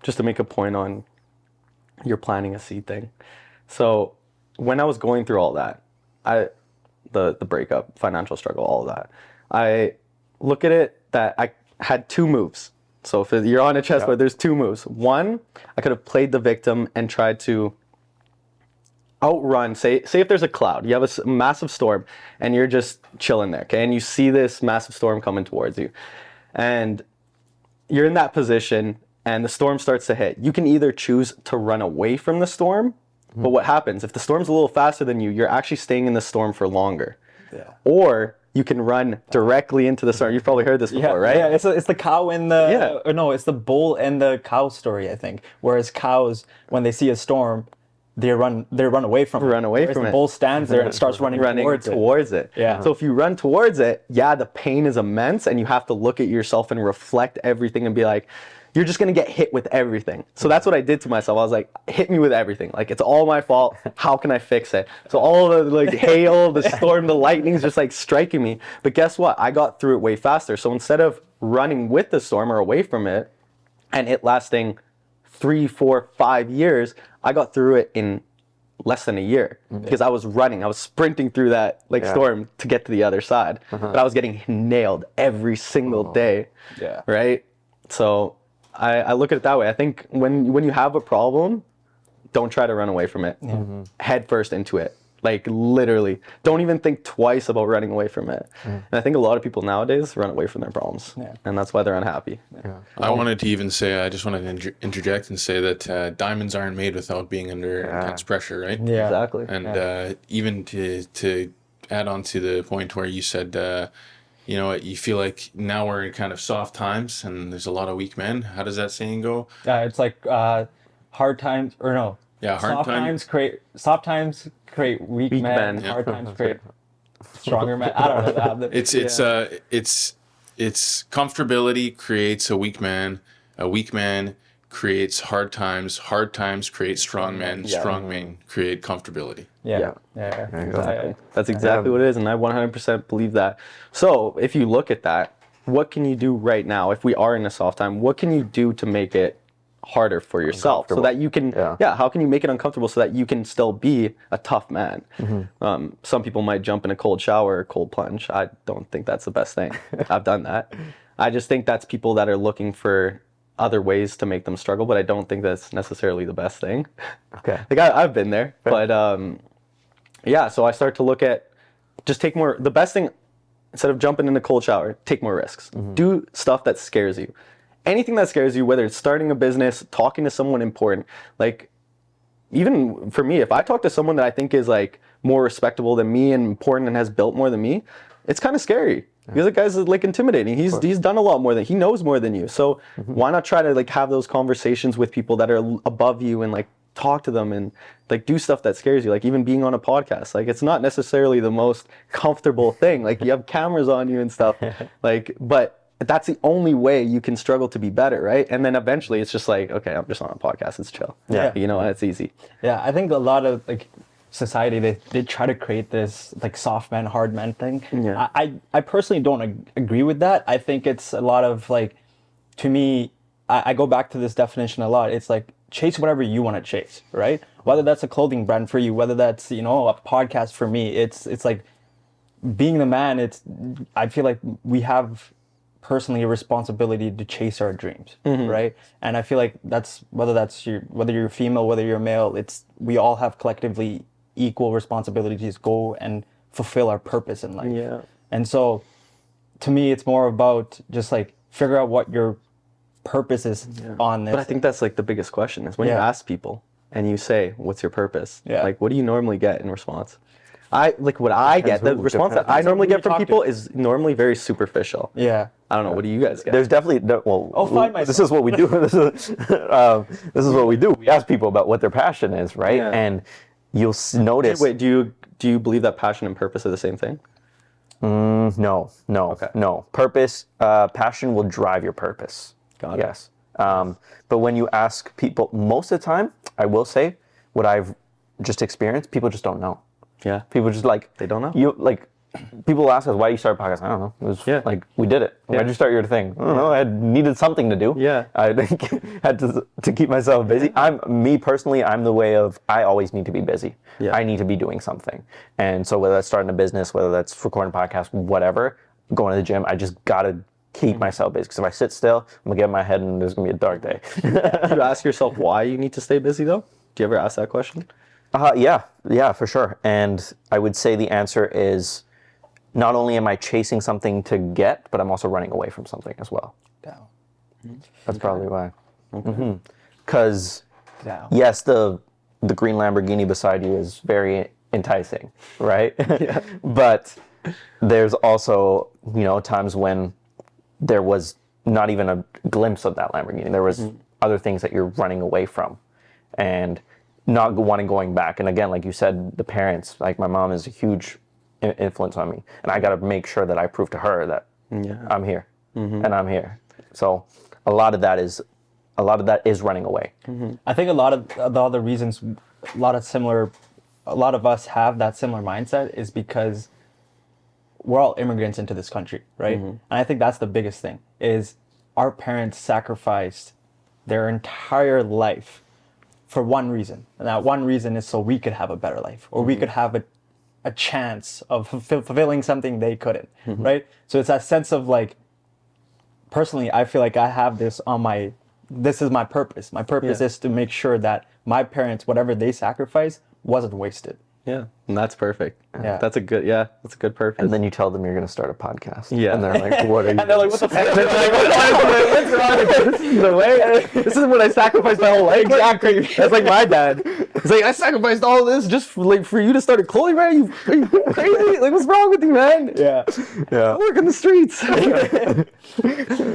just to make a point on your planting a seed thing. So when I was going through all that, the breakup, financial struggle, all of that, I look at it that I had 2 moves. So if you're on a chessboard, there's 2 moves. One, I could have played the victim and tried to outrun, say if there's a cloud, you have a massive storm and you're just chilling there, okay? And you see this massive storm coming towards you. And you're in that position and the storm starts to hit. You can either choose to run away from the storm, but what happens? If the storm's a little faster than you, you're actually staying in the storm for longer. Yeah. Or you can run directly into the storm. You've probably heard this before, right? Yeah, it's the cow and the... Or no, it's the bull and the cow story, I think. Whereas cows, when they see a storm, they run away from it. Whereas the bull stands there and starts running towards it. Yeah. So if you run towards it, the pain is immense and you have to look at yourself and reflect everything and be like, you're just going to get hit with everything. So that's what I did to myself. I was like, hit me with everything. Like, it's all my fault. How can I fix it? So all the like hail, the storm, the lightning's just like striking me. But guess what? I got through it way faster. So instead of running with the storm or away from it and it lasting 3, 4, 5 years, I got through it in less than a year because I was running. I was sprinting through that storm to get to the other side. But I was getting nailed every single day. Yeah. Right? So I look at it that way. I think when you have a problem, don't try to run away from it. Head first into it. Like, literally. Don't even think twice about running away from it. And I think a lot of people nowadays run away from their problems. And that's why they're unhappy. I wanted to even say, I just wanted to interject and say that diamonds aren't made without being under intense pressure, right? Yeah, exactly. And even to add on to the point where you said, you know, you feel like now we're in kind of soft times and there's a lot of weak men. How does that saying go? It's like hard times, or no. Yeah, soft times create weak men. Hard times create stronger men. I don't know. It's comfortability creates a weak man creates hard times create strong men, strong men create comfortability. Exactly. That's exactly what it is, and I 100% believe that. So if you look at that, what can you do right now if we are in a soft time? What can you do to make it harder for yourself so that you can how can you make it uncomfortable so that you can still be a tough man? Some people might jump in a cold shower or cold plunge. I don't think that's the best thing. I've done that. I just think that's people that are looking for other ways to make them struggle, but I don't think that's necessarily the best thing. Like I've been there, but so I start to look at just take more, the best thing, instead of jumping in a cold shower, take more risks. Do stuff that scares you. Anything that scares you, whether it's starting a business, talking to someone important, like even for me, if I talk to someone that I think is like more respectable than me and important and has built more than me, it's kind of scary. Because the guy's like intimidating. He's done a lot more than, he knows more than you. So why not try to like have those conversations with people that are above you and like talk to them and like do stuff that scares you, like even being on a podcast. Like it's not necessarily the most comfortable thing. Like you have cameras on you and stuff. Like, but that's the only way you can struggle to be better, right? And then eventually it's just like, okay, I'm just on a podcast, it's chill. You know, it's easy. I think a lot of like society, they try to create this like soft men, hard men thing. I personally don't agree with that. I think it's a lot of like, to me, I go back to this definition a lot. It's like, chase whatever you want to chase, right? Whether that's a clothing brand for you, whether that's, you know, a podcast for me, it's like being the man. I feel like we have personally a responsibility to chase our dreams, right? And I feel like that's whether you're female, whether you're male, we all have collectively equal responsibilities to go and fulfill our purpose in life. And so to me, it's more about just like figure out what your purpose is on this. But I think that's like the biggest question is when you ask people and you say, what's your purpose? Like, what do you normally get in response? The response that I normally get from people is normally very superficial. I don't know. What do you guys get? There's definitely this is what we do. This is what we do. We ask people about what their passion is, right? And you'll notice. Wait, do you believe that passion and purpose are the same thing? No. Okay. No. Purpose, passion will drive your purpose. Got it. Yes. But when you ask people, most of the time, I will say, what I've just experienced, people just don't know. Yeah. People just like, they don't know. You like, people ask us, why do you start a podcast? I don't know. It was like, we did it. Why'd you start your thing? I don't know. I needed something to do. Yeah. I had to keep myself busy. Me personally, I'm the way of, I always need to be busy. Yeah. I need to be doing something. And so whether that's starting a business, whether that's recording a podcast, whatever, going to the gym, I just got to keep myself busy. Because if I sit still, I'm going to get in my head and there's going to be a dark day. Do you ask yourself why you need to stay busy though? Do you ever ask that question? Yeah, for sure. And I would say the answer is, not only am I chasing something to get, but I'm also running away from something as well. That's probably why. Because, yes, the green Lamborghini beside you is very enticing, right? But there's also, times when there was not even a glimpse of that Lamborghini. There was other things that you're running away from. And not wanting going back. And again, like you said, the parents, like my mom is a huge influence on me. And I got to make sure that I prove to her that I'm here and I'm here. So a lot of that is running away. I think a lot of the other reasons, a lot of us have that similar mindset is because we're all immigrants into this country, right? And I think that's the biggest thing is our parents sacrificed their entire life for one reason. And that one reason is so we could have a better life, or we could have a chance of fulfilling something they couldn't, right? So it's that sense of like, personally, I feel like I have this this is my purpose. My purpose is to make sure that my parents, whatever they sacrificed, wasn't wasted. Yeah, and that's perfect. Yeah. That's a good purpose. And then you tell them you're going to start a podcast. Yeah. And they're like, what are you? And they're like, what the fuck? This is what I sacrificed my whole life. Exactly. That's like my dad. It's like, I sacrificed all this just for you to start a clothing brand? Are you crazy? Like, what's wrong with you, man? Yeah. I work in the streets.